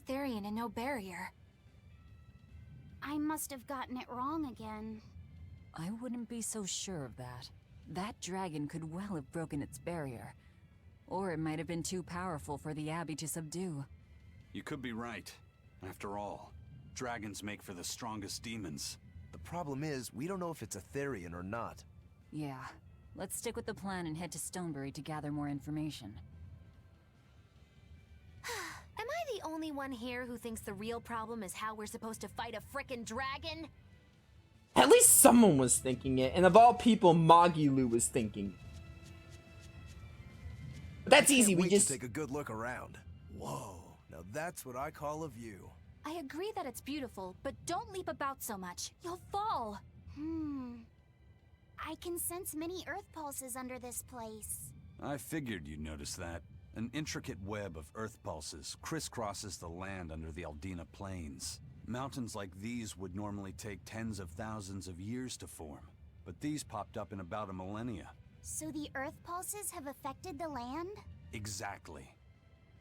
Therian and no barrier. I must have gotten it wrong again. I wouldn't be so sure of that. That dragon could well have broken its barrier. Or it might have been too powerful for the Abbey to subdue. You could be right. After all, dragons make for the strongest demons. The problem is, we don't know if it's a Therian or not. Yeah. Let's stick with the plan and head to Stonebury to gather more information. Am I the only one here who thinks the real problem is how we're supposed to fight a frickin' dragon? At least someone was thinking it, and of all people, Magilu was thinking. But that's easy, we just take a good look around. Whoa, now that's what I call a view. I agree that it's beautiful, but don't leap about so much. You'll fall. I can sense many earth pulses under this place. I figured you'd notice that. An intricate web of earth pulses crisscrosses the land under the Aldina Plains. Mountains like these would normally take tens of thousands of years to form, but these popped up in about a millennia. So the earth pulses have affected the land? Exactly.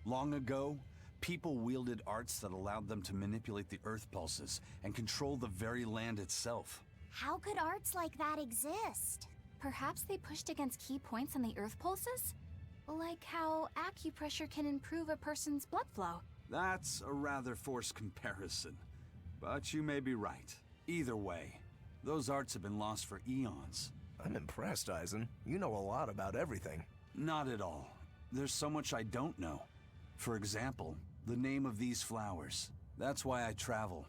Long ago, people wielded arts that allowed them to manipulate the earth pulses and control the very land itself. How could arts like that exist? Perhaps they pushed against key points on the earth pulses? Like how acupressure can improve a person's blood flow. That's a rather forced comparison, but you may be right. Either way, those arts have been lost for eons. I'm impressed, Eisen. You know a lot about everything. Not at all. There's so much I don't know. For example, the name of these flowers. That's why I travel.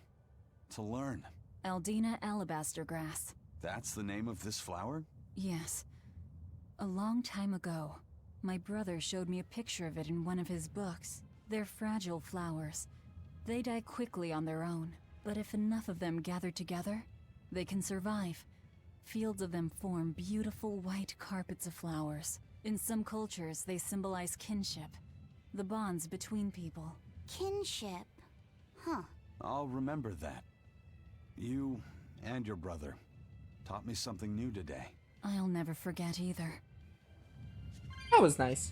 To learn. Aldina alabaster grass. That's the name of this flower? Yes. A long time ago, my brother showed me a picture of it in one of his books. They're fragile flowers. They die quickly on their own, but if enough of them gather together, they can survive. Fields of them form beautiful white carpets of flowers. In some cultures, they symbolize kinship, the bonds between people. Kinship. Huh. I'll remember that. You and your brother taught me something new today. I'll never forget either. that was nice.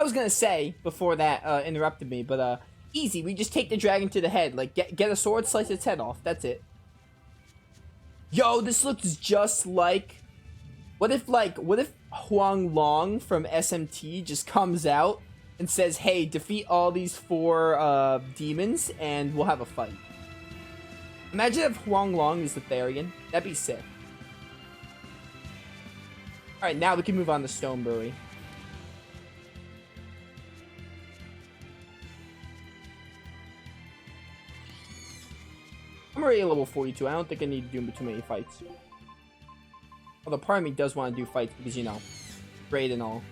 I was gonna say before that interrupted me, but easy. We just take the dragon to the head. Like get a sword, slice its head off. That's it. Yo, this looks just like. What if Huang Long from SMT just comes out and says, "Hey, defeat all these 4 demons, and we'll have a fight." Imagine if Huang Long is the Therian. That'd be sick. Alright, now we can move on to Stonebury. I'm already at level 42. I don't think I need to do too many fights. Although part of me does want to do fights because, you know, raid and all.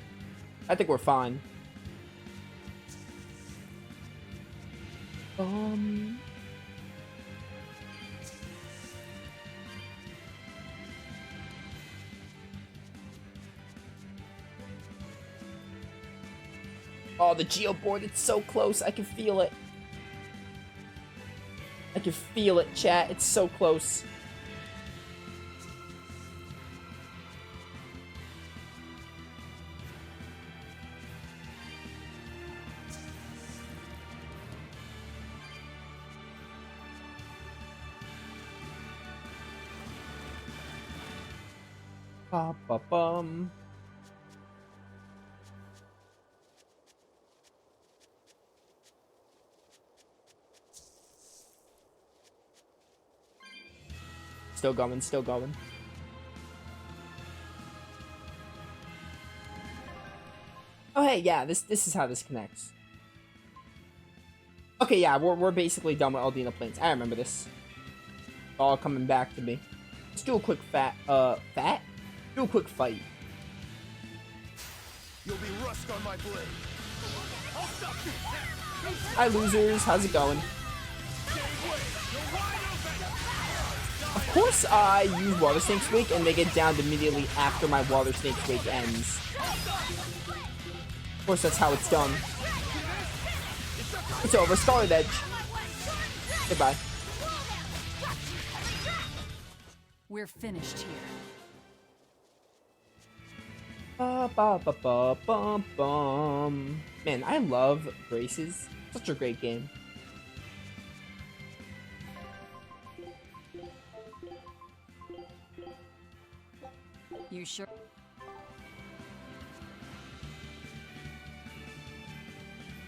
I think we're fine. Oh, the geoboard, it's so close. I can feel it. I can feel it, chat. It's so close. Ba-ba-bum. Still going, still going. Oh hey, yeah, this is how this connects. Okay, yeah, we're basically done with Aldina Plains. I remember this. All coming back to me. Let's do a quick Do a quick fight. You'll be rust on my blade. Hi losers, how's it going? Of course I use Water Snake's Wake and they get downed immediately after my Water Snake's Wake ends. Of course that's how it's done. It's over, Scarlet Edge. Goodbye. We're finished here. Ba-ba-ba-ba-bum-bum. Man, I love Braces. Such a great game. You sure?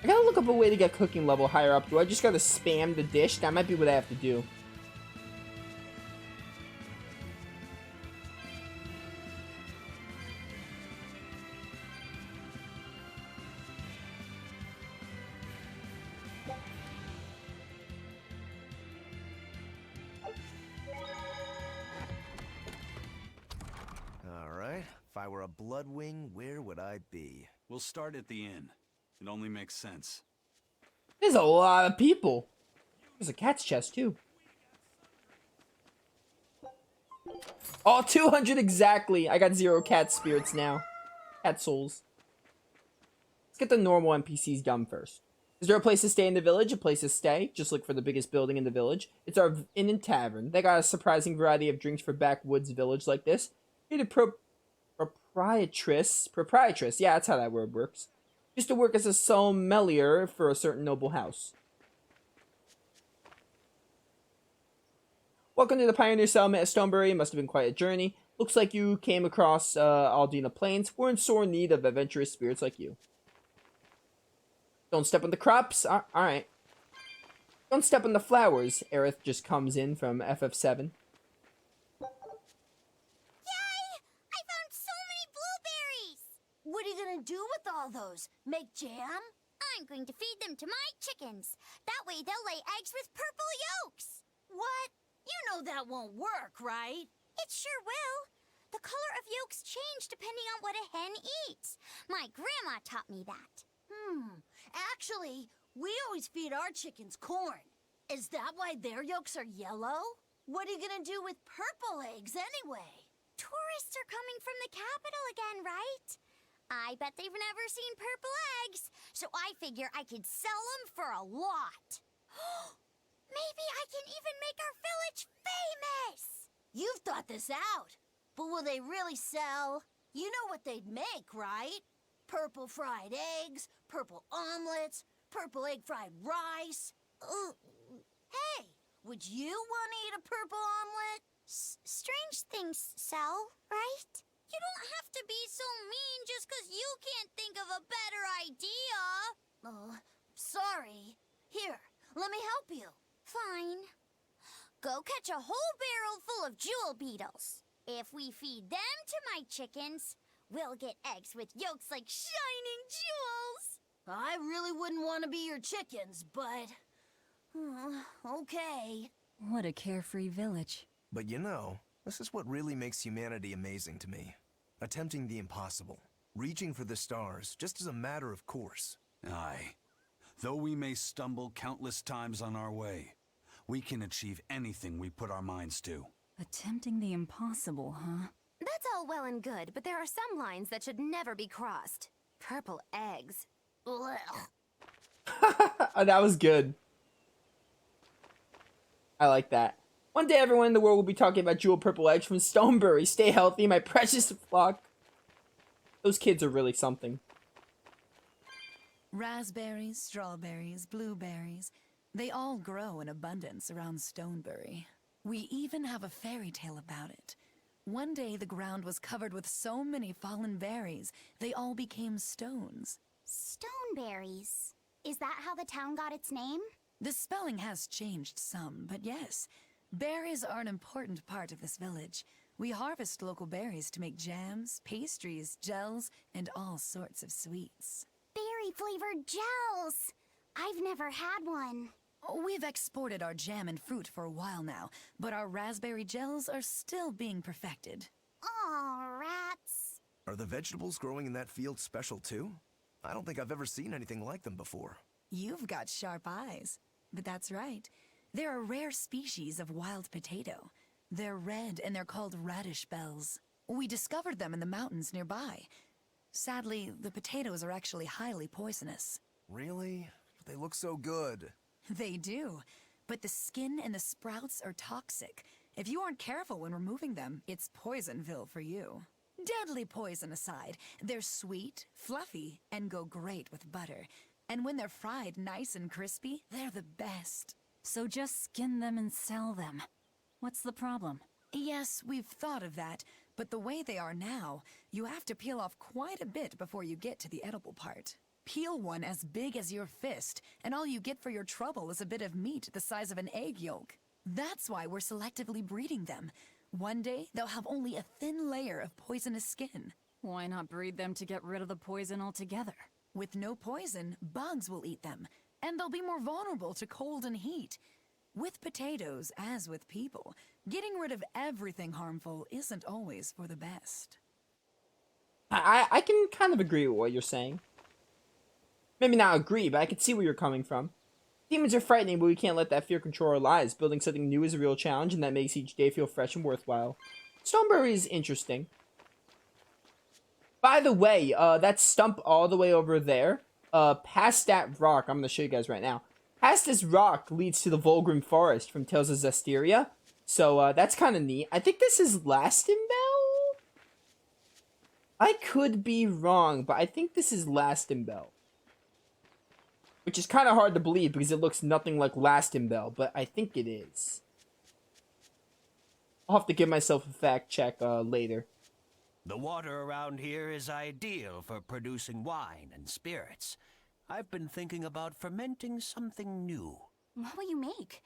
I gotta look up a way to get cooking level higher up. Do I just gotta spam the dish? That might be what I have to do. Alright, if I were a Bloodwing, where would I be? We'll start at the inn. It only makes sense. There's a lot of people. There's a cat's chest, too. Oh, 200 exactly. I got 0 cat spirits now. Cat souls. Let's get the normal NPCs done first. Is there a place to stay in the village? A place to stay? Just look for the biggest building in the village. It's our inn and tavern. They got a surprising variety of drinks for backwoods village like this. You're the proprietress. Yeah, that's how that word works. Used to work as a sommelier for a certain noble house. Welcome to the Pioneer Settlement at Stonebury. It must have been quite a journey. Looks like you came across Aldina Plains. We're in sore need of adventurous spirits like you. Don't step on the crops. Alright. Don't step on the flowers. Aerith just comes in from FF7. What are you gonna do with all those? Make jam? I'm going to feed them to my chickens. That way they'll lay eggs with purple yolks. What? You know that won't work, right? It sure will. The color of yolks change depending on what a hen eats. My grandma taught me that. Actually, we always feed our chickens corn. Is that why their yolks are yellow? What are you gonna do with purple eggs anyway? Tourists are coming from the capital again, right? I bet they've never seen purple eggs, so I figure I could sell them for a lot. Maybe I can even make our village famous! You've thought this out, but will they really sell? You know what they'd make, right? Purple fried eggs, purple omelets, purple egg fried rice. Hey, would you want to eat a purple omelet? Strange things sell, right? You don't have to be so mean just 'cause you can't think of a better idea. Oh, sorry. Here, let me help you. Fine. Go catch a whole barrel full of jewel beetles. If we feed them to my chickens, we'll get eggs with yolks like shining jewels. I really wouldn't want to be your chickens, but... okay. What a carefree village. But you know, this is what really makes humanity amazing to me. Attempting the impossible. Reaching for the stars, just as a matter of course. Aye. Though we may stumble countless times on our way, we can achieve anything we put our minds to. Attempting the impossible, huh? That's all well and good, but there are some lines that should never be crossed. Purple eggs. Blech. Oh, that was good. I like that. One day everyone in the world will be talking about jewel purple eggs from Stonebury. Stay healthy, my precious flock. Those kids are really something. Raspberries, strawberries, blueberries, they all grow in abundance around Stonebury. We even have a fairy tale about it. One day the ground was covered with so many fallen berries, they all became stones. Stoneberries. Is that how the town got its name? The spelling has changed some, but yes, berries are an important part of this village. We harvest local berries to make jams, pastries, gels, and all sorts of sweets. Berry-flavored gels! I've never had one. We've exported our jam and fruit for a while now, but our raspberry gels are still being perfected. Aw, rats. Are the vegetables growing in that field special too? I don't think I've ever seen anything like them before. You've got sharp eyes. But that's right. They're a rare species of wild potato. They're red and they're called radish bells. We discovered them in the mountains nearby. Sadly, the potatoes are actually highly poisonous. Really? They look so good. They do. But the skin and the sprouts are toxic. If you aren't careful when removing them, it's Poisonville for you. Deadly poison aside, they're sweet, fluffy, and go great with butter. And when they're fried nice and crispy, they're the best. So just skin them and sell them. What's the problem? Yes, we've thought of that, But the way they are now, you have to peel off quite a bit before you get to the edible part. Peel one as big as your fist, and all you get for your trouble is a bit of meat the size of an egg yolk. That's why we're selectively breeding them. One day, they'll have only a thin layer of poisonous skin. Why not breed them to get rid of the poison altogether? With no poison, bugs will eat them, and they'll be more vulnerable to cold and heat. With potatoes, as with people, getting rid of everything harmful isn't always for the best. I can kind of agree with what you're saying. Maybe not agree, but I can see where you're coming from. Demons are frightening, but we can't let that fear control our lives. Building something new is a real challenge, and that makes each day feel fresh and worthwhile. Stonebury is interesting. By the way, that stump all the way over there, past that rock, I'm going to show you guys right now. Past this rock leads to the Volgrim Forest from Tales of Zestiria. So, that's kind of neat. I think this is Lastimbel? I could be wrong, but I think this is Lastimbel. Which is kind of hard to believe because it looks nothing like Lastimbel, but I think it is. I'll have to give myself a fact check later. The water around here is ideal for producing wine and spirits. I've been thinking about fermenting something new. What will you make?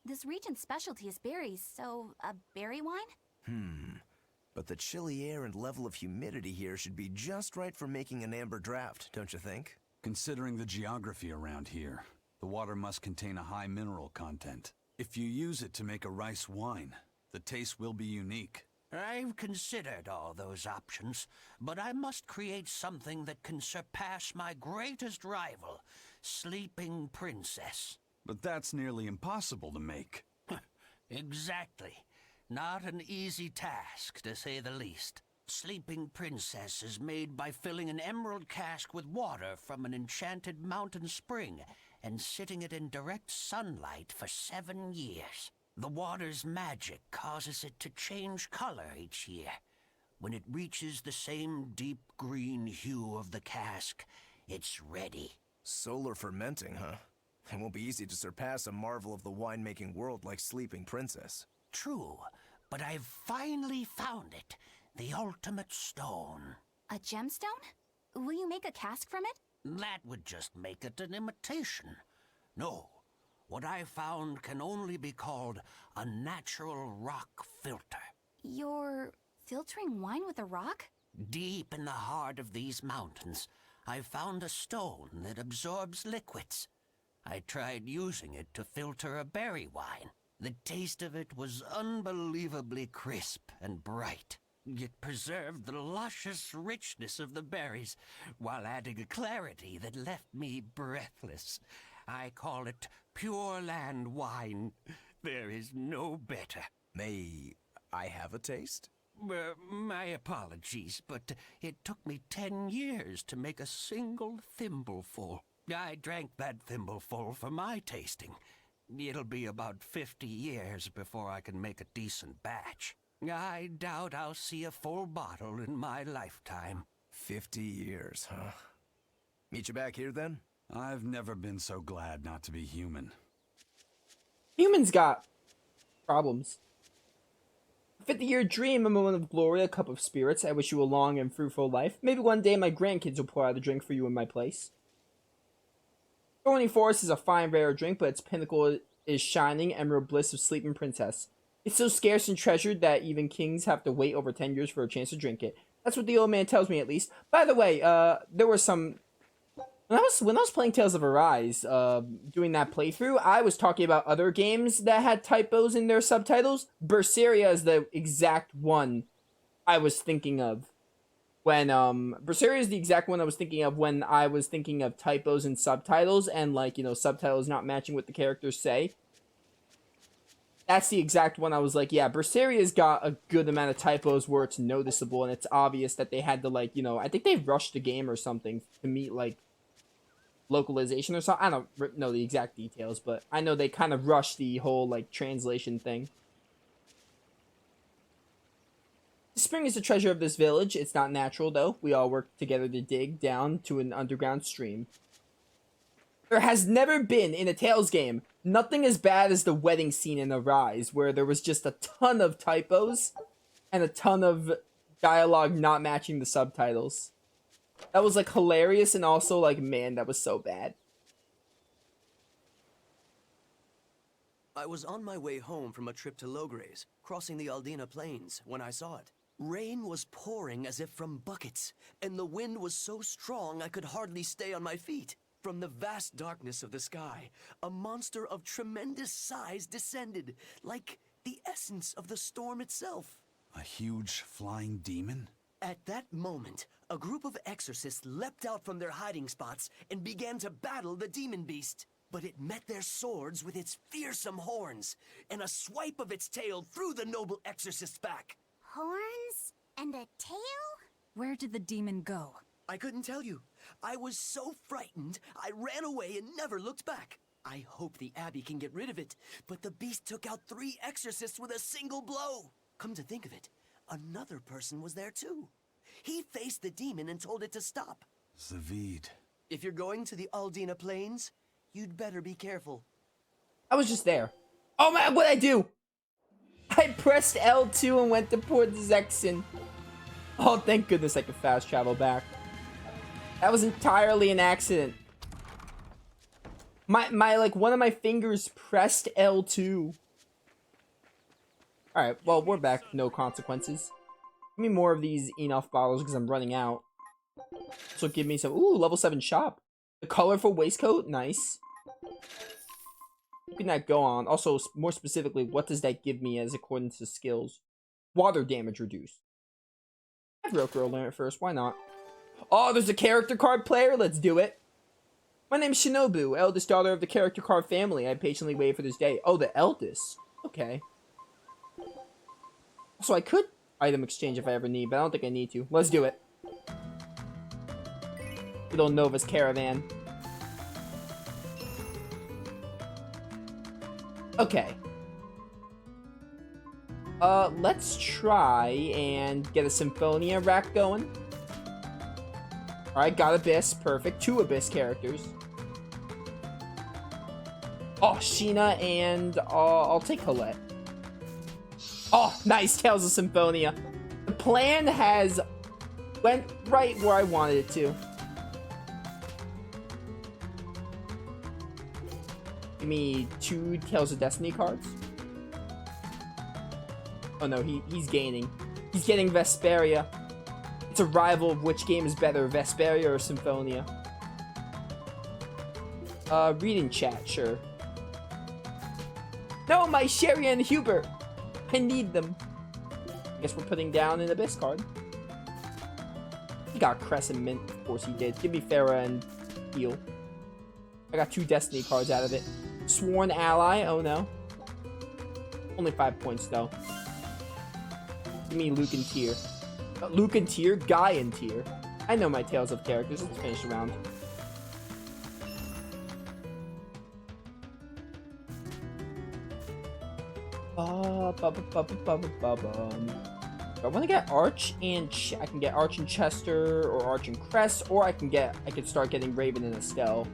This region's specialty is berries, so a berry wine? But the chilly air and level of humidity here should be just right for making an amber draft, don't you think? Considering the geography around here, the water must contain a high mineral content. If you use it to make a rice wine, the taste will be unique. I've considered all those options, but I must create something that can surpass my greatest rival, Sleeping Princess. But that's nearly impossible to make. Exactly. Not an easy task, to say the least. Sleeping Princess is made by filling an emerald cask with water from an enchanted mountain spring and sitting it in direct sunlight for 7 years. The water's magic causes it to change color each year. When it reaches the same deep green hue of the cask, it's ready. Solar fermenting, huh? It won't be easy to surpass a marvel of the winemaking world like Sleeping Princess. True, but I've finally found it. The ultimate stone. A gemstone? Will you make a cask from it? That would just make it an imitation. No, what I found can only be called a natural rock filter. You're filtering wine with a rock? Deep in the heart of these mountains, I found a stone that absorbs liquids. I tried using it to filter a berry wine. The taste of it was unbelievably crisp and bright. It preserved the luscious richness of the berries, while adding a clarity that left me breathless. I call it Pure Land wine. There is no better. May I have a taste? My apologies, but it took me 10 years to make a single thimbleful. I drank that thimbleful for my tasting. It'll be about 50 years before I can make a decent batch. I doubt I'll see a full bottle in my lifetime. 50 years, huh? Meet you back here, then? I've never been so glad not to be human. Humans got problems. 50-year dream, a moment of glory, a cup of spirits. I wish you a long and fruitful life. Maybe one day my grandkids will pour out a drink for you in my place. Thorny Forest is a fine, rare drink, but its pinnacle is shining emerald bliss of Sleeping Princess. It's so scarce and treasured that even kings have to wait over 10 years for a chance to drink it. That's what the old man tells me, at least. By the way, there were some... When I was playing Tales of Arise, doing that playthrough, I was talking about other games that had typos in their subtitles. Berseria is the exact one I was thinking of. When, Berseria is the exact one I was thinking of when I was thinking of typos in subtitles and, like, you know, subtitles not matching what the characters say. That's the exact one I was like, yeah, Berseria's got a good amount of typos where it's noticeable and it's obvious that they had to, like, you know, I think they rushed the game or something to meet, like, localization or something. I don't know the exact details, but I know they kind of rushed the whole, like, translation thing. The spring is the treasure of this village. It's not natural, though. We all work together to dig down to an underground stream. There has never been, in a Tales game, nothing as bad as the wedding scene in Arise, where there was just a ton of typos and a ton of dialogue not matching the subtitles. That was like hilarious and also like, man, that was so bad. I was on my way home from a trip to Logres, crossing the Aldina Plains, when I saw it. Rain was pouring as if from buckets, and the wind was so strong I could hardly stay on my feet. From the vast darkness of the sky, a monster of tremendous size descended, like the essence of the storm itself. A huge flying demon? At that moment, a group of exorcists leapt out from their hiding spots and began to battle the demon beast. But it met their swords with its fearsome horns, and a swipe of its tail threw the noble exorcist's back. Horns and a tail? Where did the demon go? I couldn't tell you. I was so frightened, I ran away and never looked back. I hope the Abbey can get rid of it, but the beast took out 3 exorcists with a single blow. Come to think of it, another person was there too. He faced the demon and told it to stop. Zavid. If you're going to the Aldina Plains, you'd better be careful. I was just there. Oh man, what'd I do? I pressed L2 and went to Port Zexin. Oh, thank goodness I could fast travel back. That was entirely an accident. Like, one of my fingers pressed L2. Alright, well, we're back. No consequences. Give me more of these enough bottles because I'm running out. So give me some... Ooh, level 7 shop. The colorful waistcoat? Nice. What can that go on? Also, more specifically, what does that give me as according to skills? Water damage reduced. I'd Rokuro learn it first. Why not? Oh, there's a character card player? Let's do it. My name's Shinobu, eldest daughter of the character card family. I patiently waited for this day. Oh, the eldest. Okay. So I could item exchange if I ever need, but I don't think I need to. Let's do it. Good old Nova's caravan. Okay. Let's try and get a Symphonia rack going. Alright, got Abyss. Perfect. 2 Abyss characters. Oh, Sheena and... I'll take Colette. Oh, nice. Tales of Symphonia. The plan has went right where I wanted it to. Give me 2 Tales of Destiny cards. Oh no, he's gaining. He's getting Vesperia. It's a rival of which game is better, Vesperia or Symphonia. Read in chat, sure. No, my Sherry and Hubert! I need them. I guess we're putting down an Abyss card. He got Crescent Mint, of course he did. Give me Farah and Heal. I got 2 Destiny cards out of it. Sworn Ally, oh no. Only 5 points though. Give me Luke and Tyr. Luke and Tyr? Guy and Tyr. I know my Tales of characters. Let's finish the round. I want to get Arch and I can get Arch and Chester or Arch and Crest, or I could start getting Raven and Estelle.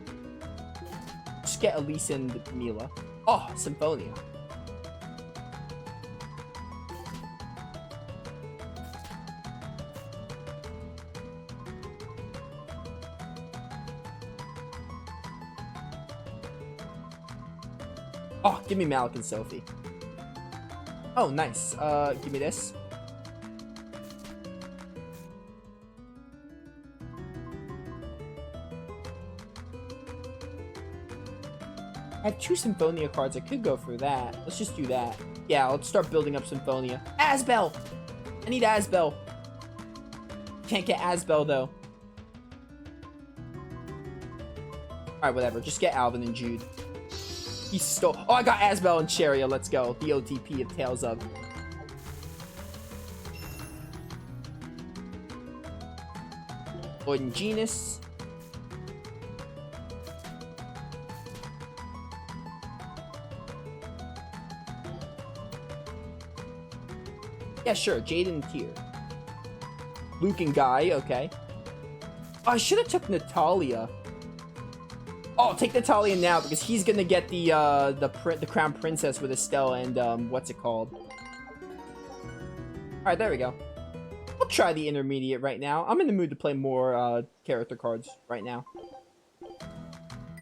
Just get Elise and Mila. Oh, Symphonia. Oh, give me Malik and Sophie. Oh, nice. Give me this. I have 2 Symphonia cards. I could go for that. Let's just do that. Yeah, let's start building up Symphonia. Asbel! I need Asbel. Can't get Asbel, though. Alright, whatever. Just get Alvin and Jude. He stole... Oh, I got Asbel and Cheria. Let's go. The OTP of Tales of. Lloyd and Genus. Yeah, sure. Jade and Tyr. Luke and Guy. Okay. Oh, I should have took Natalia. Oh, take Natalia now because he's gonna get the Crown Princess with Estelle and what's it called? All right, there we go. I'll try the intermediate right now. I'm in the mood to play more character cards right now.